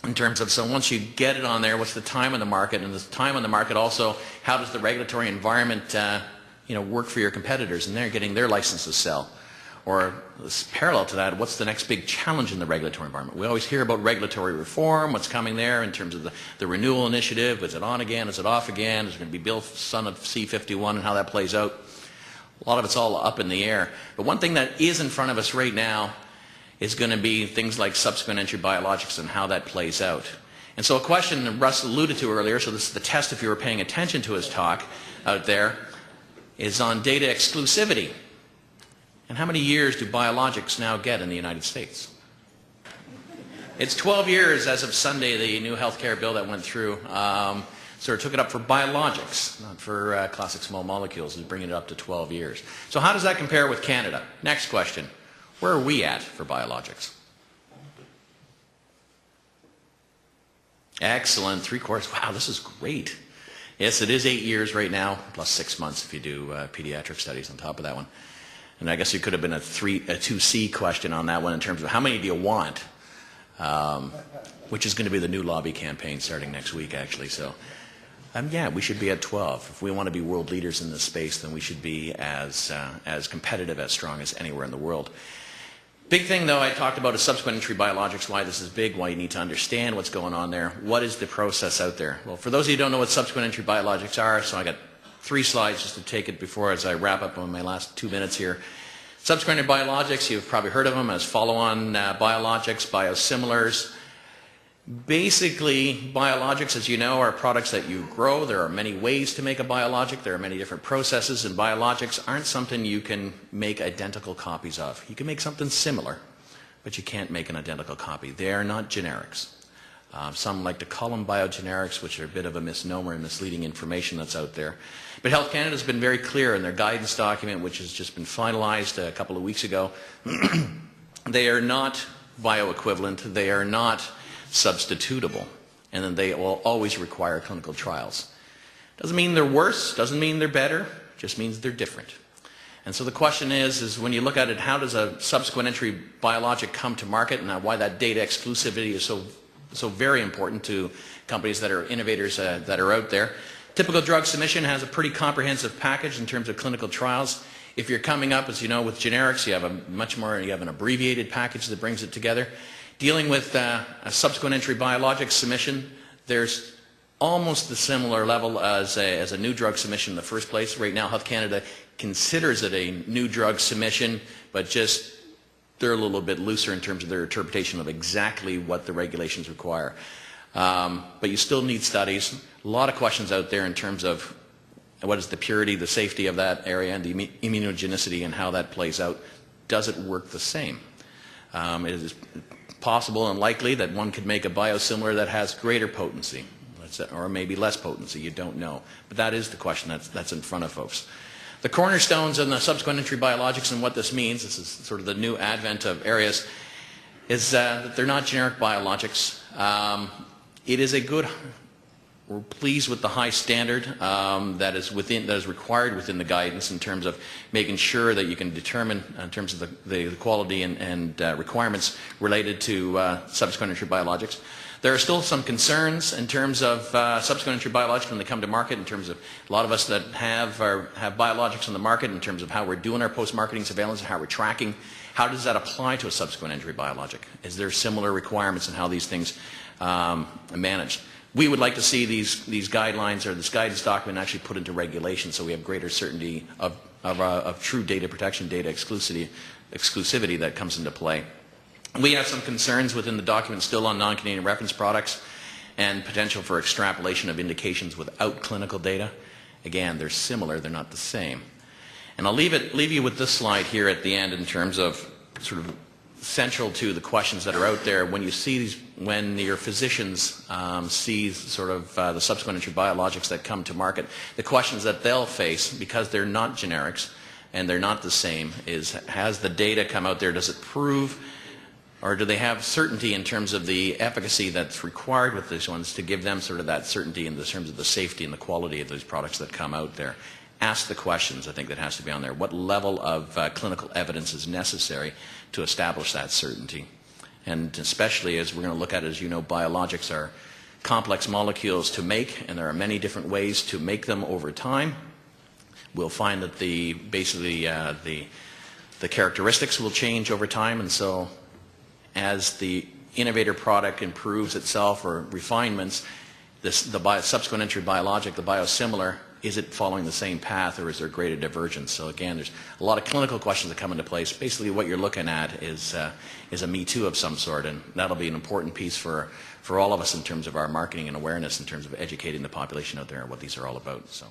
in terms of, so once you get it on there, what's the time on the market, and the time on the market also, how does the regulatory environment work for your competitors, and they're getting their license to sell. Or parallel to that, what's the next big challenge in the regulatory environment? We always hear about regulatory reform, what's coming there in terms of the renewal initiative. Is it on again? Is it off again? Is it going to be Bill son of C-51 and how that plays out? A lot of it's all up in the air. But one thing that is in front of us right now is going to be things like subsequent entry biologics and how that plays out. And so a question that Russ alluded to earlier, so this is the test if you were paying attention to his talk out there, is on data exclusivity. And how many years do biologics now get in the United States? It's 12 years as of Sunday, the new health care bill that went through. Sort of took it up for biologics, not for classic small molecules, is bringing it up to 12 years. So how does that compare with Canada? Next question. Where are we at for biologics? Excellent, 3/4. Wow, this is great. Yes, it is 8 years right now, plus 6 months if you do pediatric studies on top of that one. And I guess it could have been a 2C question on that one in terms of how many do you want, which is going to be the new lobby campaign starting next week, actually. So, yeah, we should be at 12. If we want to be world leaders in this space, then we should be as competitive, as strong as anywhere in the world. Big thing, though, I talked about is subsequent entry biologics, why this is big, why you need to understand what's going on there. What is the process out there? Well, for those of you who don't know what subsequent entry biologics are, so I got 3 slides just to take it before as I wrap up on my last 2 minutes here. Subsequent entry biologics, you've probably heard of them as follow-on biologics, biosimilars. Basically, biologics, as you know, are products that you grow. There are many ways to make a biologic. There are many different processes, and biologics aren't something you can make identical copies of. You can make something similar, but you can't make an identical copy. They are not generics. Some like to call them biogenerics, which are a bit of a misnomer and misleading information that's out there. But Health Canada has been very clear in their guidance document, which has just been finalized a couple of weeks ago. They are not bioequivalent. They are not substitutable, and then they will always require clinical trials. Doesn't mean they're worse, doesn't mean they're better, just means they're different. And so the question is when you look at it, how does a subsequent entry biologic come to market, and why that data exclusivity is so very important to companies that are innovators that are out there. Typical drug submission has a pretty comprehensive package in terms of clinical trials. If you're coming up, as you know, with generics, you have an abbreviated package that brings it together. Dealing with a subsequent entry biologic submission, there's almost the similar level as a new drug submission in the first place. Right now, Health Canada considers it a new drug submission, but just they're a little bit looser in terms of their interpretation of exactly what the regulations require. But you still need studies. A lot of questions out there in terms of what is the purity, the safety of that area, and the immunogenicity and how that plays out. Does it work the same? It is possible and likely that one could make a biosimilar that has greater potency, or maybe less potency. You don't know. But that is the question that's in front of folks. The cornerstones in the subsequent entry biologics and what this means, this is sort of the new advent of areas, is that they're not generic biologics. It is a good, we're pleased with the high standard that is required within the guidance in terms of making sure that you can determine in terms of the quality and requirements related to subsequent entry biologics. There are still some concerns in terms of subsequent entry biologics when they come to market, in terms of a lot of us that have biologics on the market, in terms of how we're doing our post-marketing surveillance and how we're tracking. How does that apply to a subsequent entry biologic? Is there similar requirements in how these things are managed? We would like to see these guidelines or this guidance document actually put into regulation so we have greater certainty of true data protection, data exclusivity that comes into play. We have some concerns within the document still on non-Canadian reference products and potential for extrapolation of indications without clinical data. Again, they're similar, they're not the same. And I'll leave you with this slide here at the end in terms of sort of central to the questions that are out there when you see these, when your physicians see sort of the subsequent entry biologics that come to market, the questions that they'll face, because they're not generics and they're not the same, is has the data come out there, does it prove, or do they have certainty in terms of the efficacy that's required with these ones to give them sort of that certainty in terms of the safety and the quality of those products that come out there? Ask the questions, I think, that has to be on there. What level of clinical evidence is necessary to establish that certainty? And especially as we're going to look at, as you know, biologics are complex molecules to make, and there are many different ways to make them over time. We'll find that basically the characteristics will change over time, and so as the innovator product improves itself or refinements, the subsequent entry biologic, the biosimilar, is it following the same path or is there greater divergence? So again, there's a lot of clinical questions that come into place. Basically what you're looking at is a Me Too of some sort, and that'll be an important piece for all of us in terms of our marketing and awareness, in terms of educating the population out there on what these are all about. So.